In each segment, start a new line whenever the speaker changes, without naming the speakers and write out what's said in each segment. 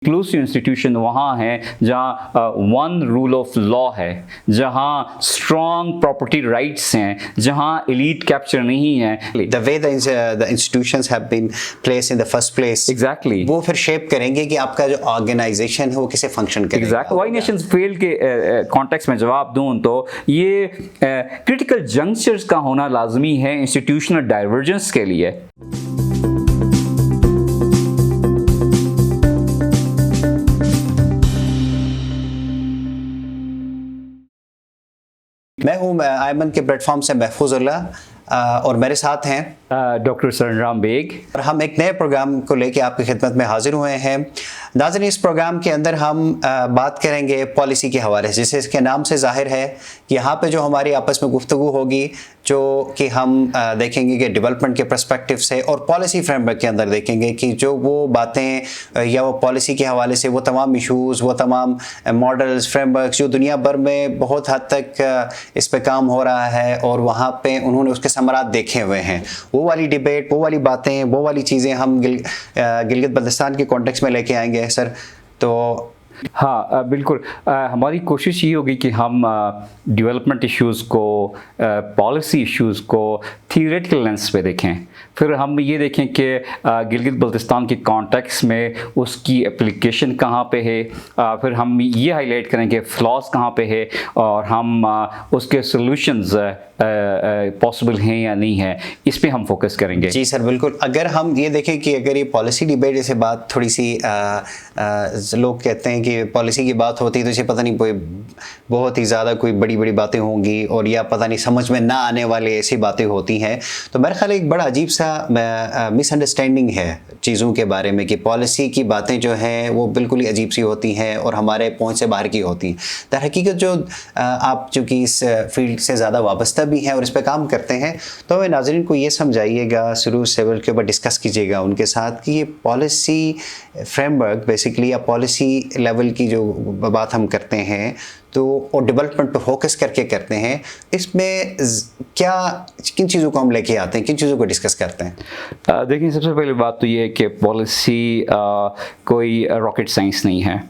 Inclusive institution वहाँ है जहाँ वन रूल ऑफ लॉ है, जहाँ स्ट्रॉन्ग प्रॉपर्टी राइट्स हैं, जहाँ एलीट कैप्चर नहीं है।
The way the institutions have been placed in the first place,
Exactly.
वो फिर शेप करेंगे कि आपका जो ऑर्गेनाइजेशन है वो कैसे फंक्शन करेगा।
Exactly. वाई नेशंस फेल के कॉन्टेक्स्ट में जवाब दूं तो ये क्रिटिकल जंक्चर्स का होना लाजमी है इंस्टीट्यूशनल डाइवर्जेंस के लिए।
मैं हूं आयमन के प्लेटफॉर्म से महफूजुल्लाह और मेरे साथ हैं
डॉक्टर सरनराम बेग
और हम एक नए प्रोग्राम को लेकर आपकी खिदमत में हाजिर हुए हैं। नाज़रीन, इस प्रोग्राम के अंदर हम बात करेंगे पॉलिसी के हवाले से, जिसे इसके नाम से जाहिर है कि यहाँ पे जो हमारी आपस में गुफ्तगू होगी, जो कि हम देखेंगे कि डेवलपमेंट के पर्सपेक्टिव से और पॉलिसी फ्रेमवर्क के अंदर देखेंगे कि जो वो बातें या वो पॉलिसी के हवाले से वो तमाम इशूज़, वो तमाम मॉडल्स, फ्रेमवर्क जो दुनिया भर में बहुत हद तक इस पे काम हो रहा है और वहाँ पे उन्होंने उसके समरात देखे हुए हैं, वो वाली डिबेट, वो वाली बातें, वो वाली चीज़ें हम गिलगित बल्तिस्तान के कॉन्टेक्स्ट में लेके आएंगे सर। तो
हाँ बिल्कुल, हमारी कोशिश ये होगी कि हम डेवलपमेंट इश्यूज़ को, पॉलिसी इश्यूज़ को थियोरेटिकल लेंस पे देखें, फिर हम ये देखें कि गिलगित बल्तिस्तान के कॉन्टेक्स्ट में उसकी एप्लीकेशन कहाँ पे है, फिर हम ये हाईलाइट करेंगे फ्लॉज कहाँ पे है और हम उसके सॉल्यूशंस पॉसिबल हैं या नहीं है, इस पे हम फोकस करेंगे।
जी सर, बिल्कुल। अगर हम ये देखें कि अगर ये पॉलिसी डिबेट जैसे बात थोड़ी सी लोग कहते हैं कि पॉलिसी की बात होती है तो इसे पता नहीं कोई बहुत ही ज़्यादा कोई बड़ी बड़ी बातें होंगी और या पता नहीं समझ में ना आने वाले ऐसी बातें होती हैं, तो मेरे ख्याल एक बड़ा अजीब सा मिसअंडरस्टैंडिंग है चीज़ों के बारे में कि पॉलिसी की बातें जो हैं वो बिल्कुल ही अजीब सी होती हैं और हमारे पहुँच से बाहर की होती हैं। दर हकीकत जो आप चूँकि इस फील्ड से ज़्यादा वाबस्ता भी हैं और इस पर काम करते हैं, तो हमें नाज़रीन को ये समझाइएगा, शुरू से के ऊपर डिस्कस कीजिएगा उनके साथ कि ये पॉलिसी फ्रेमवर्क बेसिकली या पॉलिसी लेवल की जो बात हम करते हैं तो और डेवलपमेंट पे फोकस करके करते हैं, इसमें क्या किन चीज़ों को हम लेके आते हैं, किन चीज़ों को डिस्कस करते हैं?
देखिए, सबसे पहली बात तो ये है कि पॉलिसी कोई रॉकेट साइंस नहीं है।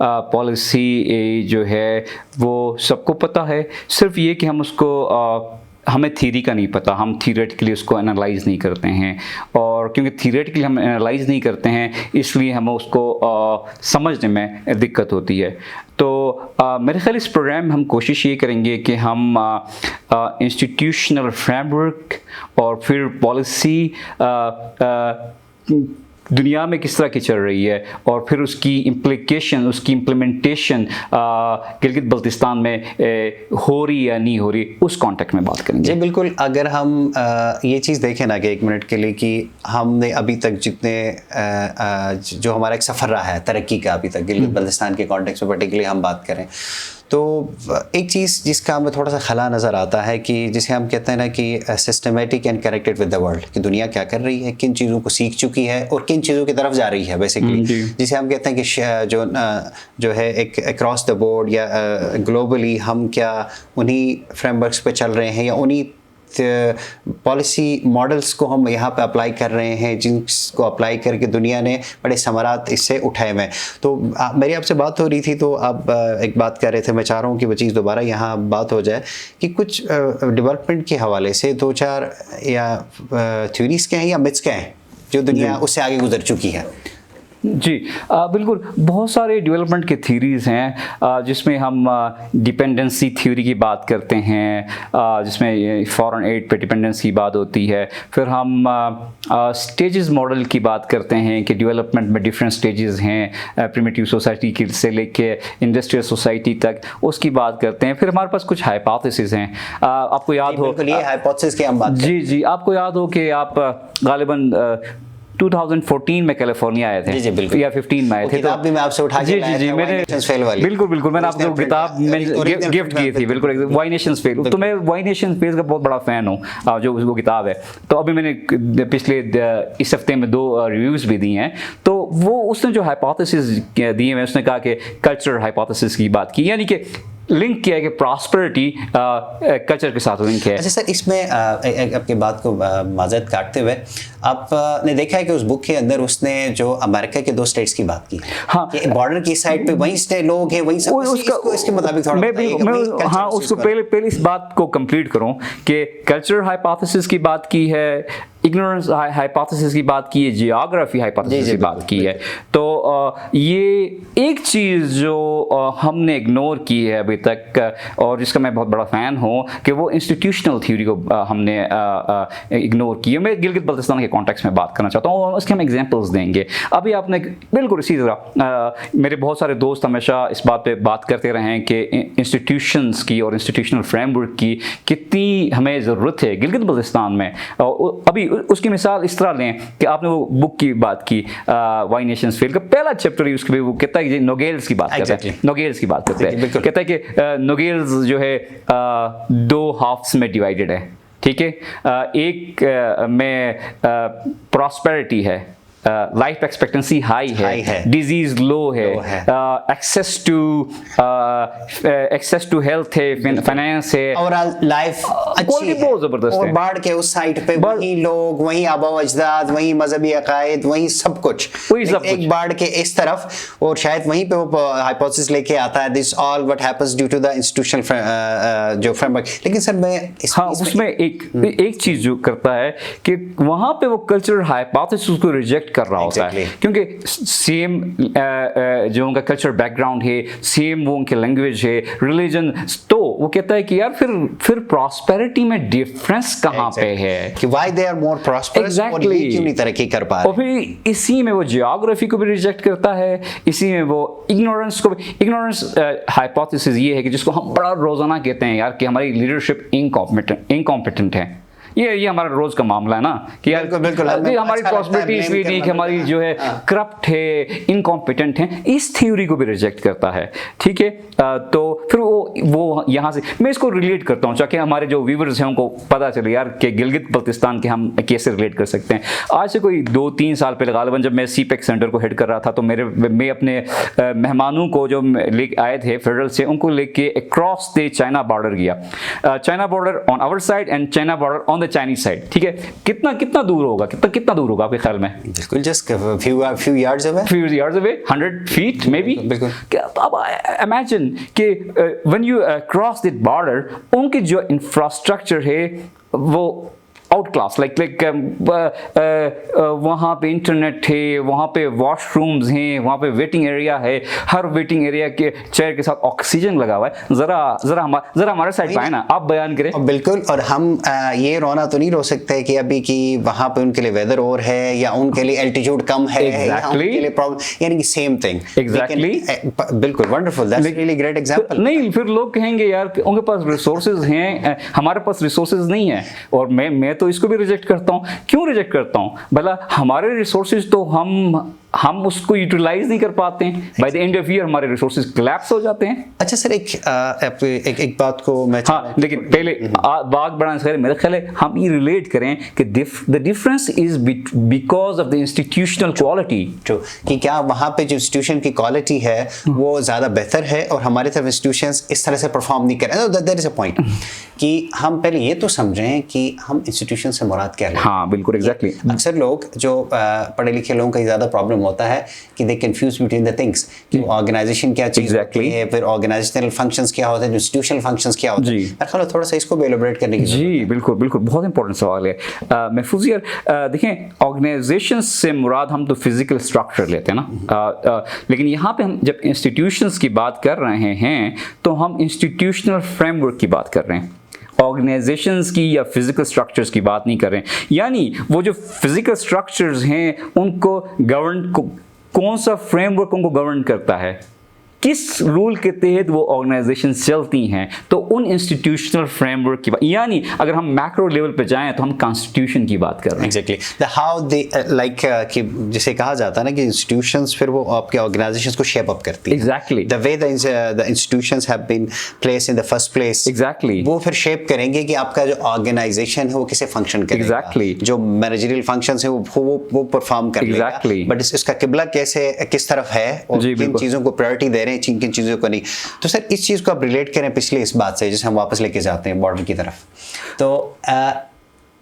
पॉलिसी जो है वो सबको पता है, सिर्फ ये कि हम उसको हमें थ्योरी का नहीं पता, हम थियोरेटिकली उसको एनालाइज नहीं करते हैं, और क्योंकि थियोरेटिकली हम एनालाइज नहीं करते हैं इसलिए हमें उसको समझने में दिक्कत होती है। तो मेरे ख्याल इस प्रोग्राम में हम कोशिश ये करेंगे कि हम इंस्टीट्यूशनल फ्रेमवर्क और फिर पॉलिसी दुनिया में किस तरह की चल रही है और फिर उसकी इम्प्लीकेशन, उसकी इम्प्लीमेंटेशन गिलगित बल्तिस्तान में हो रही या नहीं हो रही, उस कॉन्टेक्स्ट में बात करेंगे।
जी बिल्कुल। अगर हम ये चीज़ देखें ना कि एक मिनट के लिए कि हमने अभी तक जितने जो हमारा एक सफ़र रहा है तरक्की का अभी तक गिलगित बल्तिस्तान के कॉन्टेक्स्ट में पर्टिकुलरली हम बात करें तो एक चीज़ जिसका हमें थोड़ा सा खला नज़र आता है कि जिसे हम कहते हैं ना कि systematic and connected with the world, कि दुनिया क्या कर रही है, किन चीज़ों को सीख चुकी है और किन चीज़ों की तरफ जा रही है बेसिकली, जिसे हम कहते हैं कि जो है एक अक्रॉस द बोर्ड या ग्लोबली हम क्या उन्हीं फ्रेमवर्क्स पे चल रहे हैं या उन्हीं पॉलिसी मॉडल्स को हम यहाँ पे अप्लाई कर रहे हैं जिनको अप्लाई करके दुनिया ने बड़े समरात इससे उठाए हुए हैं। तो मेरी आपसे बात हो रही थी तो आप एक बात कर रहे थे, मैं चाह रहा हूँ कि वो चीज़ दोबारा यहाँ बात हो जाए कि कुछ डेवलपमेंट के हवाले से दो चार या थ्योरीज के हैं या मिथ्स के हैं जो दुनिया उससे आगे गुजर चुकी है।
जी बिल्कुल, बहुत सारे डेवलपमेंट के थ्योरीज़ हैं जिसमें हम डिपेंडेंसी थ्योरी की बात करते हैं, जिसमें फॉरेन एड पे डिपेंडेंसी की बात होती है, फिर हम स्टेजेस मॉडल की बात करते हैं कि डेवलपमेंट में डिफरेंट स्टेजेस हैं, प्रिमिटिव सोसाइटी की से लेके इंडस्ट्रियल सोसाइटी तक, उसकी बात करते हैं। फिर हमारे पास कुछ हाइपोथेसिस हैं, आपको याद हो
ये हाइपोथेसिस की हम बात
जी आपको याद हो कि आप गालिबन 2014 में कैलिफोर्निया आए थे,
जी बिल्कुल,
या 15 में आए थे,
किताब भी मैं आपसे उठा के लाया था,
मैंने बिल्कुल मैंने आपको किताब गिफ्ट की थी, बिल्कुल वाई नेशंस फेल। तो मैं वाई नेशंस फेल का बहुत बड़ा फैन हूँ जो वो किताब है। तो अभी मैंने पिछले इस हफ्ते में 2 रिव्यूज़ भी दिए हैं, तो वो उसने जो हाइपोथेसिस दिए हैं उसने कहा कि कल्चरल हाइपोथेसिस की बात की, यानी कि लिंक किया है कि प्रॉस्पेरिटी कल्चर के साथ लिंक है।
अच्छा सर, इसमें आपकी बात को माजरत काटते हुए, आपने देखा है कि उस बुक के अंदर उसने जो अमेरिका के 2 स्टेट्स की बात की,
हाँ,
बॉर्डर की साइड पे वहीं से लोग हैं, वहीं सब, इसके मुताबिक थोड़ा
मैं हाँ उसको पहले इस बात को कंप्लीट करूं कि कल्चर हाइपोथेसिस की बात की है, इग्नोरेंस हाइपोथेसिस की बात की है, जियोग्राफी हाइपोथेसिस की बात की है। तो ये एक चीज़ जो हमने इग्नोर की है अभी तक, और जिसका मैं बहुत बड़ा फ़ैन हूँ, कि वो इंस्टीट्यूशनल थ्योरी को हमने इग्नोर की है। मैं गिलगित बल्तिस्तान के कॉन्टेक्स्ट में बात करना चाहता हूँ और उसके हम एग्जांपल्स देंगे। अभी आपने बिल्कुल इसी तरह मेरे बहुत सारे दोस्त हमेशा इस बात पे बात करते रहे हैं कि इंस्टीट्यूशंस की और इंस्टीट्यूशनल फ्रेमवर्क की कितनी हमें ज़रूरत है गिलगित बल्तिस्तान में। अभी उसकी मिसाल इस तरह लें कि आपने वो बुक की बात की, वाई नेशंस फेल का पहला चैप्टर ही उसके वो कहता है कि नोगेल्स की बात करता है, नोगेल्स की बात करता है, कहता है कि नोगेल्स जो है 2 हाफ्स में डिवाइडेड है, ठीक है। एक में प्रॉस्पेरिटी है, लाइफ एक्सपेक्टेंसी हाई है, डिजीज लो है, एक्सेस टू हेल्थ है, फाइनेंस है,
ओवरऑल लाइफ अच्छी है,
बहुत जबरदस्त है।
और बाढ़ के उस साइड पे वही लोग, वही आबा अजदाद, वही मजहबी अकायद, वही सब कुछ, एक बाढ़ के इस तरफ, और शायद वहीं पे वो हाइपोथेसिस लेके आता है, this all what happens due to the institutional जो फ्रेमवर्क। लेकिन सर मैं
उसमें एक चीज जो करता है कि वहां पे वो कल्चरल हाइपोथेसिस को रिजेक्ट कर रहा होता है, क्योंकि सेम जो उनका कल्चर बैकग्राउंड है, सेम वो उनके लैंग्वेज है, रिलीजन, तो वो कहता है कि यार फिर प्रॉस्पेरिटी में डिफरेंस कहाँ पे है, कि
why they are more prosperous, और ये क्यों नहीं तरक्की कर पा रहे।
और फिर इसी में वो जियोग्राफी को भी रिजेक्ट करता है, इसी में वो इग्नोरेंस को भी। इग्नोरेंस हाइपोथेसिस ये है कि जिसको हम बड़ा रोजाना कहते हैं यार कि हमारी लीडरशिप इनकॉम्पिटेंट है। ये हमारा रोज का मामला है ना कि यार बिल्कुल हमारी प्रॉस्पेरिटी इसलिए नहीं कि हमारी जो है करप्ट है, इनकॉम्पिटेंट है। इस थ्योरी को भी रिजेक्ट करता है, ठीक है। तो फिर वो यहाँ से मैं इसको रिलेट करता हूँ ताकि हमारे जो व्यूअर्स हैं उनको पता चले यार कि गिलगित बल्तिस्तान के हम कैसे रिलेट कर सकते हैं। आज से कोई 2-3 साल पहले गालिबन जब मैं सीपेक सेंटर को हेड कर रहा था, तो मैं अपने मेहमानों को जो लेके आए थे फेडरल से, उनको लेके अक्रॉस द चाइना बॉर्डर गया। China border on our side and China border on the Chinese side, ठीक है। कितना दूर होगा, कितना दूर होगा आपके ख्याल में?
बिल्कुल just few yards away, 100 feet maybe।
अब इमेजिन कि when you cross the border, उनके जो इंफ्रास्ट्रक्चर है वो आउट क्लास, लाइक वहाँ पे इंटरनेट है, वहाँ पे वॉशरूम्स हैं, वहाँ पे वेटिंग एरिया है, हर वेटिंग एरिया के चेयर के साथ ऑक्सीजन लगा हुआ है। जरा हमारे साइड पे आए ना, आप बयान करें।
बिल्कुल, और हम ये रोना तो नहीं रो सकते कि अभी कि वहाँ पे उनके लिए वेदर और है, या उनके लिए एल्टीट्यूड कम है, या उनके लिए प्रॉब्लम, यानी कि सेम थिंग।
एग्जैक्टली,
बिल्कुल, wonderful, that's really great example.
नहीं, फिर लोग कहेंगे यार उनके पास रिसोर्सेज हैं, हमारे पास रिसोर्सेज नहीं है। और मैं तो इसको भी रिजेक्ट करता हूं। क्यों रिजेक्ट करता हूं? भला हमारे रिसोर्सेज तो हम उसको यूटिलाइज नहीं कर पाते हैं। By the end of year हमारे रिसोर्सेज कोलैप्स हो जाते हैं।
अच्छा सर, एक बात को मैं,
हाँ, लेकिन पहले बात बढ़ाने से मेरा ख्याल है हम ये रिलेट करें कि the difference is because of the institutional quality,
कि क्या वहाँ पे जो इंस्टीट्यूशन की क्वालिटी है वो ज़्यादा बेहतर है और हमारे तरफ इंस्टीट्यूशंस इस तरह से परफॉर्म नहीं कर रहे हैं। देयर इज अ पॉइंट कि हम पहले ये तो समझें कि हम इंस्टीट्यूशन से मुराद क्या है।
हाँ बिल्कुल, एग्जैक्टली।
अक्सर लोग जो पढ़े लिखे लोगों का ज़्यादा प्रॉब्लम होता है कि दे कंफ्यूज बिटवीन द थिंग्स, कि ऑर्गेनाइजेशन क्या चीज़ है, फिर ऑर्गेनाइजेशनल फंक्शंस क्या होते हैं, इंस्टीट्यूशनल फंक्शंस क्या होते हैं। मेरे ख्याल थोड़ा सा इसको भी एलिब्रेट करने की
जी बिल्कुल, बहुत इंपॉर्टेंट सवाल है महफूज यार। देखें, ऑर्गेनाइजेशन से मुराद हम तो फिजिकल स्ट्रक्चर लेते हैं ना, लेकिन यहाँ पे हम जब इंस्टीट्यूशंस की बात कर रहे हैं तो हम इंस्टीट्यूशनल फ्रेमवर्क की बात कर रहे हैं, ऑर्गेनाइजेशंस की या फिजिकल स्ट्रक्चर्स की बात नहीं कर रहे हैं। यानी वो जो फिजिकल स्ट्रक्चर्स हैं उनको गवर्न, कौन सा फ्रेमवर्क उनको गवर्न करता है, किस रूल के तहत वो ऑर्गेनाइजेशन चलती हैं, तो उन इंस्टीट्यूशनल फ्रेमवर्क की बात। यानी अगर हम मैक्रो लेवल पे जाएं तो हम कॉन्स्टिट्यूशन की बात कर रहे हैं।
Exactly, the how they like कि जिसे कहा जाता है ना कि इंस्टीट्यूशंस फिर वो आपके ऑर्गेनाइजेशंस को शेप अप करती है।
Exactly,
the way the institutions have been placed in the first place,
exactly,
वो फिर शेप करेंगे कि आपका जो ऑर्गेनाइजेशन है वो कैसे फंक्शन करेगा।
एग्जैक्टली, जो
मैनेजरियल फंक्शंस है वो परफॉर्म करेगा।
एग्जैक्टली,
बट इसका किबला किस तरफ है और किन चीजों को प्रायोरिटी दे रहे हैं, किन किन चीज़ों को नहीं। तो सर इस चीज़ को आप रिलेट करें पिछले इस बात से, जैसे हम वापस लेके जाते हैं बॉर्डर की तरफ, तो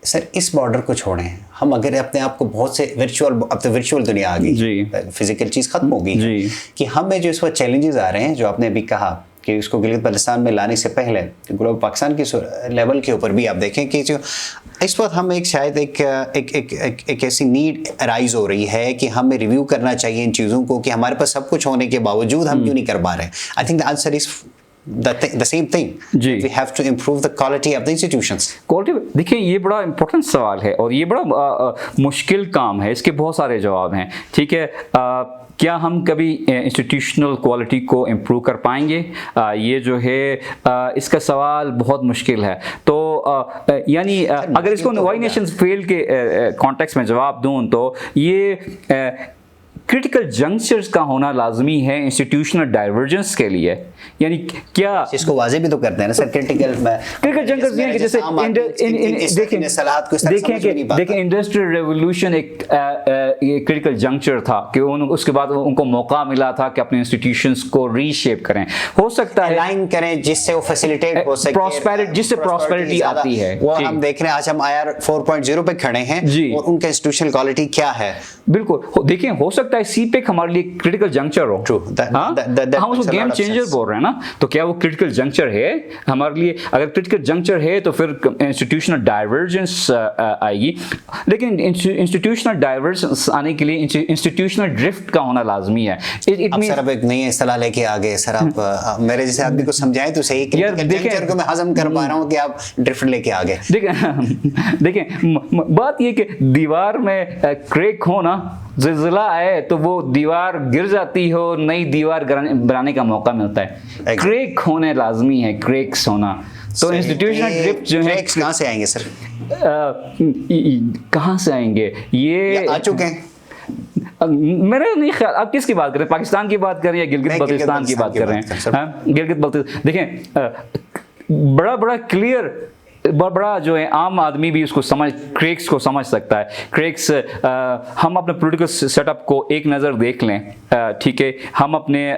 सर इस बॉर्डर को छोड़ें, हम अगर अपने आप को बहुत से अब तो वर्चुअल दुनिया आ गई, फिजिकल चीज़ खत्म हो गई है, कि हमें जो इस वक्त चैलेंजेस आ रहे हैं, जो आपने अभी कहा कि उसको गिलगित बल्तिस्तान में लाने से पहले ग्लोबल पाकिस्तान के लेवल के ऊपर भी आप देखें कि जो इस वक्त हम शायद एक ऐसी नीड अराइज हो रही है कि हमें रिव्यू करना चाहिए इन चीज़ों को, कि हमारे पास सब कुछ होने के बावजूद हम क्यों नहीं कर पा रहे हैं। I think the answer is the same thing. We have to improve the quality of the institutions.
Quality, देखिए ये बड़ा इंपॉर्टेंट सवाल है और ये बड़ा मुश्किल काम है, इसके बहुत सारे जवाब हैं, ठीक है। क्या हम कभी इंस्टीट्यूशनल क्वालिटी को इम्प्रूव कर पाएंगे? ये जो है इसका सवाल बहुत मुश्किल है। तो यानी अगर इसको वाई नेशंस फेल के कॉन्टेक्स्ट में जवाब दूं तो ये क्रिटिकल जंक्चर्स का होना लाजमी है इंस्टीट्यूशनल डाइवर्जेंस के लिए। यानी क्या
इसको वाजे भी तो करते हैं ना सर, क्रिटिकल
जंक्चर्स ये कि जैसे देखें इंडस्ट्रियल रेवोल्यूशन एक क्रिटिकल जंक्चर था कि उसके बाद उनको मौका मिला था कि अपने इंस्टीट्यूशंस को रीशेप करें, हो सकता है
अलाइन करें जिससे वो फैसिलिटेट हो सके,
प्रॉस्पेरिटी, जिससे प्रॉस्पेरिटी आती है।
वो हम देख रहे हैं आज हम IR 4.0 पे खड़े हैं और उनका इंस्टीट्यूशनल क्वालिटी क्या है।
बिल्कुल, देखिए हो सकता है सीपेक हमारे लिए क्रिटिकल जंक्चर हो, हम उसको गेम चेंजर बोल रहे हैं ना, तो क्या वो क्रिटिकल जंक्चर है हमारे लिए? अगर क्रिटिकल जंक्चर है तो फिर इंस्टीट्यूशनल डाइवर्जेंस आएगी, लेकिन इंस्टीट्यूशनल डाइवर्जेंस आने के लिए इंस्टीट्यूशनल ड्रिफ्ट का होना लाजमी है।
सर अब एक नई इस्तेलाह लेके आ गए सर, आप मेरे जैसे आदमी को समझाएं तो सही, क्रिटिकल जंक्चर को मैं हजम कर पा रहा हूं कि आप ड्रिफ्ट लेके आ गए।
देखें बात ये कि दीवार में क्रैक हो ना, ज़िलज़िला आए तो वो दीवार गिर जाती हो, नई दीवार बनाने का मौका मिलता है। क्रैक होने लाजमी है, क्रैक्स होना। तो इंस्टीट्यूशनल ड्रिफ्ट जो है
कहाँ से आएंगे सर?
कहाँ से आएंगे? ये
आ चुके हैं।
मेरा नहीं ख्याल, आप किसकी बात कर रहे हैं? पाकिस्तान की बात कर रहे हैं या गिलगित बल्तिस्तान की बात कर रहे हैं? गिलगित बल्तिस्तान देखें बड़ा क्लियर, बड़ा जो है आम आदमी भी उसको क्रेक्स को समझ सकता है। क्रेक्स हम अपने पॉलिटिकल सेटअप को एक नज़र देख लें, ठीक है, हम अपने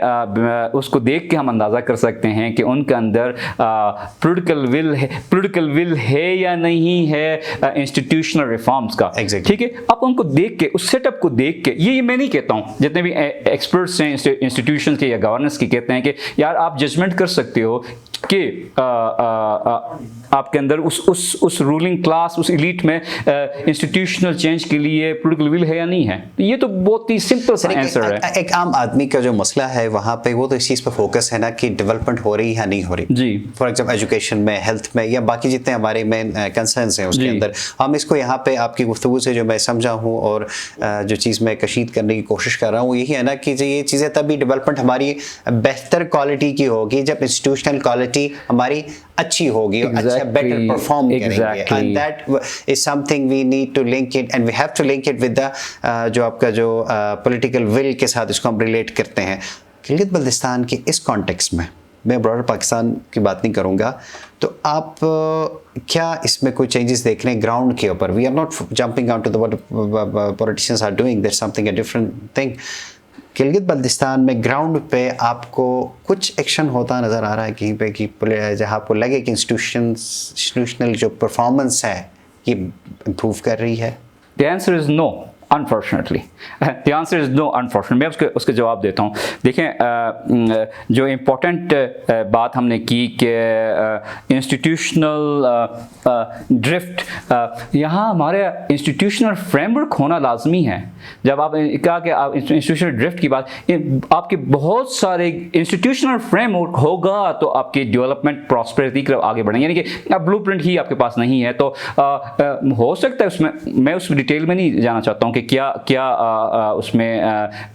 उसको देख के हम अंदाज़ा कर सकते हैं कि उनके अंदर पॉलिटिकल विल है या नहीं है इंस्टीट्यूशनल रिफॉर्म्स का, ठीक है। आप उनको देख के, उस सेटअप को देख के, ये मैं नहीं कहता हूँ, जितने भी एक्सपर्ट्स हैं इंस्टीट्यूशन के या गवर्नेंस के कहते हैं कि यार आप जजमेंट कर सकते हो कि आपके अंदर उस रूलिंग क्लास, उस एलीट में इंस्टीट्यूशनल चेंज के लिए पॉलिटिकल विल है या नहीं है। ये तो बहुत ही सिंपल सा आंसर है।
एक आम आदमी का जो मसला है वहाँ पे वो तो इस चीज़ पे फोकस है ना कि डेवलपमेंट हो रही है नहीं हो रही।
जी,
फॉर एग्जाम्पल एजुकेशन में, हेल्थ में या बाकी जितने हमारे मेन कंसर्न्स हैं उसके अंदर हम इसको यहाँ पे आपकी गुफ्तगू से जो मैं समझा हूँ और जो चीज़ मैं कशीद करने की कोशिश कर रहा हूँ यही है ना कि ये चीज़ें तभी डेवलपमेंट हमारी बेहतर क्वालिटी की होगी जब इंस्टीट्यूशनल क्वालिटी हमारी अच्छी होगी और अच्छा बेटर परफॉर्म करेंगे। And that is something we need to link it and we have to link it with the जो आपका जो पॉलिटिकल विल के साथ इसको हम रिलेट करते हैं। गिलगित बल्तिस्तान के इस कॉन्टेक्स्ट में मैं ब्रॉडर पाकिस्तान की बात नहीं करूँगा, तो आप क्या इसमें कोई चेंजेस देख रहे हैं ग्राउंड के ऊपर? We are not jumping out to the what politicians are doing, that's something a different thing. Gilgit Baltistan में ग्राउंड पे आपको कुछ एक्शन होता नज़र आ रहा है कहीं पे कि जहाँ आपको लगे कि इंस्टीट्यूशनल जो परफॉर्मेंस है ये इम्प्रूव कर रही है?
The answer is no. Unfortunately, the answer is no. Unfortunately, मैं उसके जवाब देता हूँ। देखें जो इम्पोर्टेंट बात हमने की कि इंस्टीट्यूशनल ड्रिफ्ट, यहाँ हमारे इंस्टीट्यूशनल फ्रेमवर्क होना लाजमी है। जब आप कहा कि आप इंस्टीट्यूशनल ड्रिफ्ट की बात, आपके बहुत सारे इंस्टीट्यूशनल फ्रेमवर्क होगा तो आपकी डेवलपमेंट प्रॉस्पेरिटी की आगे बढ़ेंगे। यानी कि अब ब्लूप्रिंट ही आपके पास नहीं है तो हो सकता है उसमें, मैं उस डिटेल में नहीं जाना चाहता हूँ कि क्या उसमें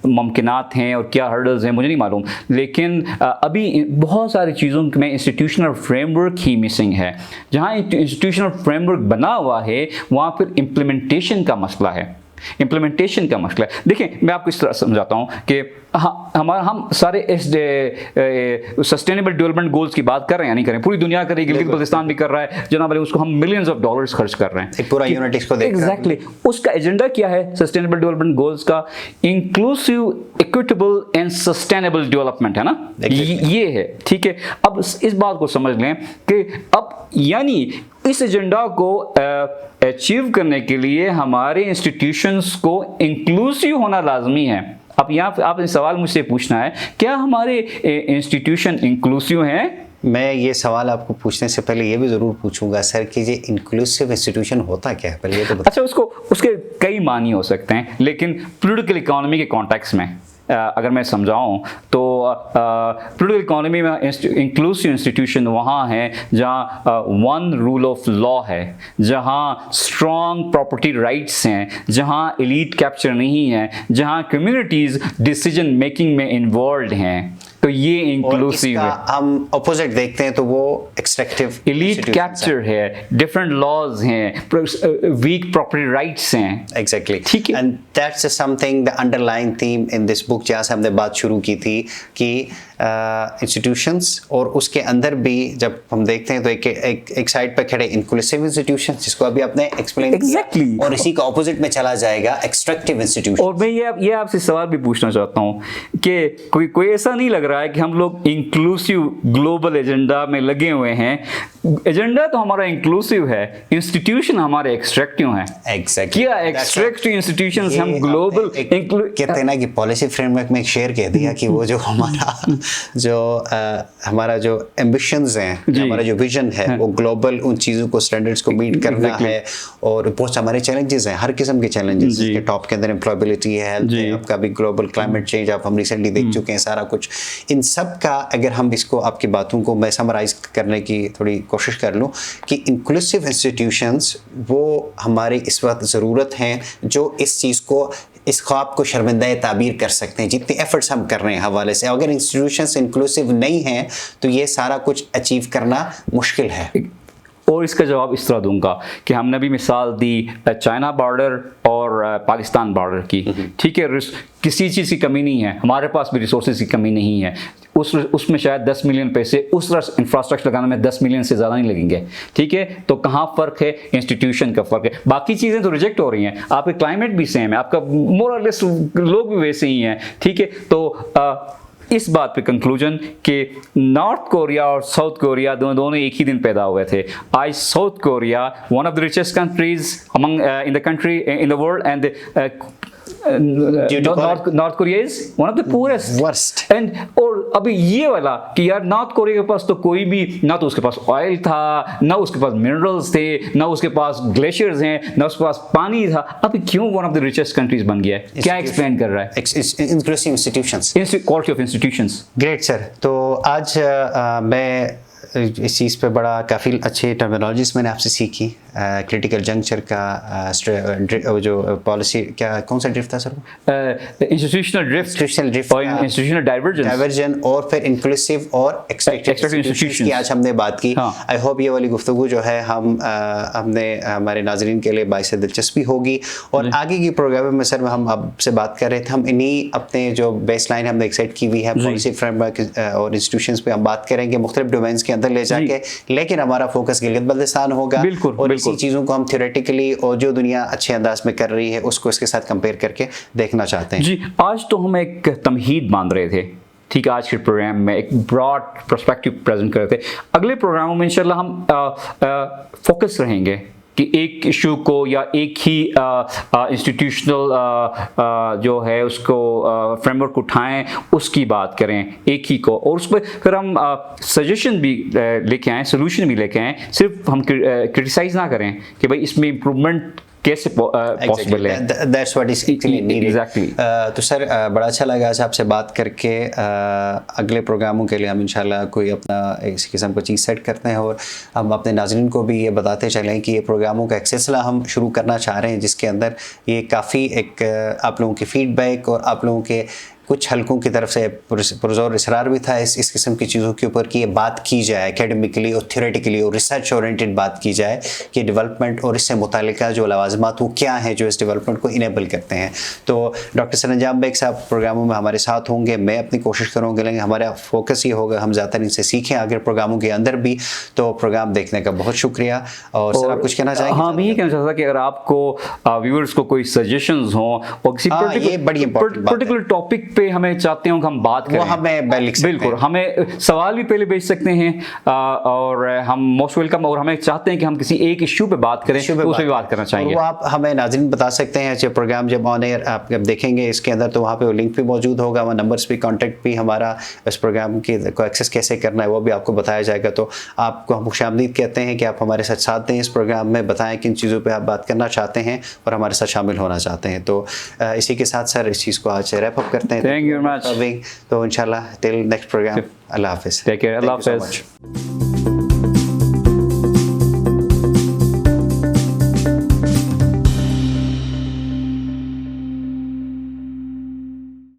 मुमकिनात हैं और क्या हर्डल्स हैं, मुझे नहीं मालूम, लेकिन अभी बहुत सारी चीज़ों में इंस्टीट्यूशनल फ्रेमवर्क ही मिसिंग है। जहाँ इंस्टीट्यूशनल फ्रेमवर्क बना हुआ है वहाँ फिर इम्प्लीमेंटेशन का मसला है। इम्प्लीमेंटेशन का मसला है। देखिए मैं आपको इस तरह समझाता हूँ कि हम सारे इस सस्टेनेबल डेवलपमेंट गोल्स की बात कर रहे हैं या नहीं कर रहे हैं, पूरी दुनिया कर रही है, गिलगित बल्तिस्तान भी कर रहा है जनाब अली, उसको हम मिलियंस ऑफ डॉलर्स खर्च कर रहे हैं,
एक पूरा यूनिट इसको देख
एग्जैक्टली। उसका एजेंडा क्या है सस्टेनेबल डेवलपमेंट गोल्स का? Inclusive, equitable and sustainable development है ना, ये है, ठीक है। अब इस बात को समझ लें कि अब यानी इस एजेंडा को अचीव करने के लिए हमारे इंस्टीट्यूशंस को इंक्लूसिव होना लाजमी है। अब यहाँ आपने सवाल मुझसे पूछना है, क्या हमारे इंस्टीट्यूशन इंक्लूसिव हैं?
मैं ये सवाल आपको पूछने से पहले ये भी ज़रूर पूछूंगा सर कि ये इंक्लूसिव इंस्टीट्यूशन होता क्या है, पहले ये तो
अच्छा, उसके कई मानी हो सकते हैं, लेकिन पॉलिटिकल इकोनॉमी के कॉन्टेक्स्ट में अगर मैं समझाऊं तो पॉलिटिकल इकोनॉमी में इंक्लूसिव इंस्टीट्यूशन वहाँ है जहाँ वन रूल ऑफ लॉ है, जहाँ स्ट्रॉन्ग प्रॉपर्टी राइट्स हैं, जहाँ एलीट कैप्चर नहीं है, जहाँ कम्युनिटीज़ डिसीजन मेकिंग में इन्वॉल्व हैं, तो ये इंक्लूसिव है।
हम अपोजिट देखते हैं तो वो एक्सट्रैक्टिव
एलीट कैप्चर है, डिफरेंट लॉज हैं, वीक प्रॉपर्टी राइट्स हैं,
एग्जैक्टली,
ठीक है।
And that's something the underlying theme in this book, जहाँ से हमने बात शुरू की थी कि इंस्टीट्यूशंस और उसके अंदर भी जब हम देखते हैं तो एक साइड पे खड़े इंक्लूसिव इंस्टीट्यूशंस जिसको अभी आपने एक्सप्लेन
Exactly.
किया, और इसी का ऑपोजिट में चला जाएगा एक्सट्रैक्टिव इंस्टीट्यूशन।
और मैं ये आपसे सवाल भी पूछना चाहता हूँ कि कोई ऐसा नहीं लग रहा है कि हम लोग इंक्लूसिव ग्लोबल एजेंडा में लगे हुए हैं? एजेंडा तो हमारा इंक्लूसिव है, इंस्टीट्यूशन हमारे एक्सट्रैक्टिव हैं।
एग्जैक्टली,
क्या एक्सट्रैक्टिव इंस्टीट्यूशंस हम ग्लोबल
कहते हैं ना कि पॉलिसी फ्रेमवर्क में एक शेर कह दिया कि वो जो हमारा जो एम्बिशंस हैं, हमारा जो विजन है वो ग्लोबल उन चीज़ों को, स्टैंडर्ड्स को मीट करना है, और बहुत हमारे चैलेंजेस हैं, हर किस्म के चैलेंजेस के टॉप के अंदर एम्प्लॉयबिलिटी है, हेल्थ है, आपका भी ग्लोबल क्लाइमेट चेंज आप हम रिसेंटली देख चुके हैं, सारा कुछ इन सब का अगर हम इसको आपकी बातों को मैं समराइज करने की थोड़ी कोशिश कर लूँ कि इंक्लूसिव इंस्टीट्यूशंस वो हमारी इस वक्त ज़रूरत हैं जो इस चीज़ को, इस ख्वाब को शर्मिंदा ताबीर कर सकते हैं जितने एफर्ट्स हम कर रहे हैं हवाले से। अगर इंस्टीट्यूशंस इंक्लूसिव नहीं हैं तो ये सारा कुछ अचीव करना मुश्किल है।
और इसका जवाब इस तरह दूंगा कि हमने भी मिसाल दी चाइना बॉर्डर और पाकिस्तान बॉर्डर की, ठीक है। किसी चीज़ की कमी नहीं है, हमारे पास भी रिसोर्सेज की कमी नहीं है, उसमें शायद 10 मिलियन पैसे उस तरह इंफ्रास्ट्रक्चर लगाने में 10 मिलियन से ज़्यादा नहीं लगेंगे, ठीक है। तो कहाँ फ़र्क है? इंस्टीट्यूशन का फ़र्क है। बाकी चीज़ें तो रिजेक्ट हो रही हैं, आपके क्लाइमेट भी सेम है, आपका मोर और लेस लोग भी वैसे ही हैं, ठीक है। तो इस बात पे कंक्लूजन कि नॉर्थ कोरिया और साउथ कोरिया दोनों एक ही दिन पैदा हुए थे। आज south Korea one of the richest countries among in the country in the world, and north Korea is one of the purest
worst.
And और अभी ये वाला कि यार नॉर्थ कोरिया के पास तो कोई भी, ना तो उसके पास ऑयल था, ना उसके पास मिनरल्स थे, ना उसके पास ग्लेशियर्स हैं, ना उसके पास पानी था, अभी क्यों one of the richest countries बन गया है? क्या एक्सप्लेन कर रहा है?
Inclusive institutions,
quality of institutions.
Great sir. तो आज मैं इस चीज़ पे बड़ा काफ़ी अच्छे टर्मिनोलॉजीज मैंने आपसे सीखी। क्रिटिकल जंक्चर का जो पॉलिसी, क्या कौन सा ड्रिफ्ट था सर?
इंस्टीट्यूशनल ड्रिफ्ट और इंस्टीट्यूशनल डाइवर्जन,
और फिर इंक्लूसिव और एक्सट्रैक्टिव इंस्टीट्यूशंस की आज हमने बात की। आई होप ये वाली गुफ्तगू जो है हमने हमारे नाजरीन के लिए बाइस दिलचस्पी होगी, और आगे की प्रोग्राम में सर हम आपसे बात कर रहे थे, हम इन्हीं अपने जो बेस लाइन हमने एक सेट की हुई है पॉलिसी फ्रेमवर्क और इंस्टीट्यूशंस पे हम बात करेंगे मुख्तलिफ डोमेन्स के अंदर ले जाके, लेकिन हमारा फोकस गिलगित बल्तिस्तान होगा। और इसी चीज़ों को हम थ्योरेटिकली और जो दुनिया अच्छे अंदाज में कर रही है उसको इसके साथ कंपेयर करके देखना चाहते हैं।
जी, आज तो हम एक तमहीद बांध रहे थे, ठीक है। आज के प्रोग्राम में एक ब्रॉड पर्सपेक्टिव प्रेजेंट कर रहे थे। अगले प्रोग्रामों में इंशाल्लाह हम फोकस रहेंगे कि एक इशू को या एक ही इंस्टीट्यूशनल जो है उसको फ्रेमवर्क उठाएं, उसकी बात करें एक ही को, और उस पर फिर हम सजेशन भी लेके आएँ, सोल्यूशन भी लेके आएँ। सिर्फ हम क्रिटिसाइज ना करें कि भाई इसमें इम्प्रूवमेंट कैसे पॉसिबल है।
That's what is actually needed.
Exactly.
तो सर बड़ा अच्छा लगा आज आपसे बात करके। अगले प्रोग्रामों के लिए हम इंशाल्लाह कोई अपना इस किस्म को चीज़ सेट करते हैं, और हम अपने नाज़रीन को भी ये बताते चलें कि ये प्रोग्रामों का एक सिलसिला हम शुरू करना चाह रहे हैं जिसके अंदर ये काफ़ी एक आप लोगों के फीडबैक और आप लोगों के कुछ हलकों की तरफ से पुरजोर इसरार भी था इस किस्म की चीज़ों के ऊपर कि ये बात की जाए एकेडमिकली और थियोरेटिकली और रिसर्च ओरिएंटेड बात की जाए कि डेवलपमेंट और इससे मुतालिका जो लवाजमात वो क्या हैं जो इस डेवलपमेंट को इनेबल करते हैं। तो डॉक्टर सरंजाम बेग साहब प्रोग्रामों में हमारे साथ होंगे, मैं अपनी कोशिश करूँगा, लेकिन हमारा फोकस ये होगा हम ज़्यादातर इनसे सीखें आगे प्रोग्रामों के अंदर भी। तो प्रोग्राम देखने का बहुत शुक्रिया। और सर आप कुछ कहना चाहेंगे?
हाँ, मैं ये कहना चाहता था कि अगर आपको व्यूअर्स को कोई सजेशंस हों और किसी पर्टिकुलर टॉपिक पे हमें चाहते हो कि हम बात करें,
वो हमें
बिल्कुल हमें सवाल भी पहले भेज सकते हैं और हम मोस्ट वेलकम, और हमें चाहते हैं कि हम किसी एक इश्यू पे बात करें तो उस पे बात करना चाहेंगे।
वो आप हमें नाज़रीन बता सकते हैं जब प्रोग्राम जब ऑन एयर आप देखेंगे इसके अंदर, तो वहाँ पे वो लिंक भी मौजूद होगा, वहाँ नंबर्स भी, कॉन्टैक्ट भी, हमारा इस प्रोग्राम को एक्सेस कैसे करना है वो भी आपको बताया जाएगा। तो आपको हम खुशामदीद कहते हैं कि आप हमारे साथ दें इस प्रोग्राम में, बताएं किन चीज़ों पे आप बात करना चाहते हैं और हमारे साथ शामिल होना चाहते हैं। तो इसी के साथ सर इस चीज़ को आज रैप अप करते हैं।
Thank you very much.
तो इंशाल्लाह टिल नेक्स्ट प्रोग्राम, अल्लाह हाफिज़।
टेक केयर, अल्लाह हाफिज़।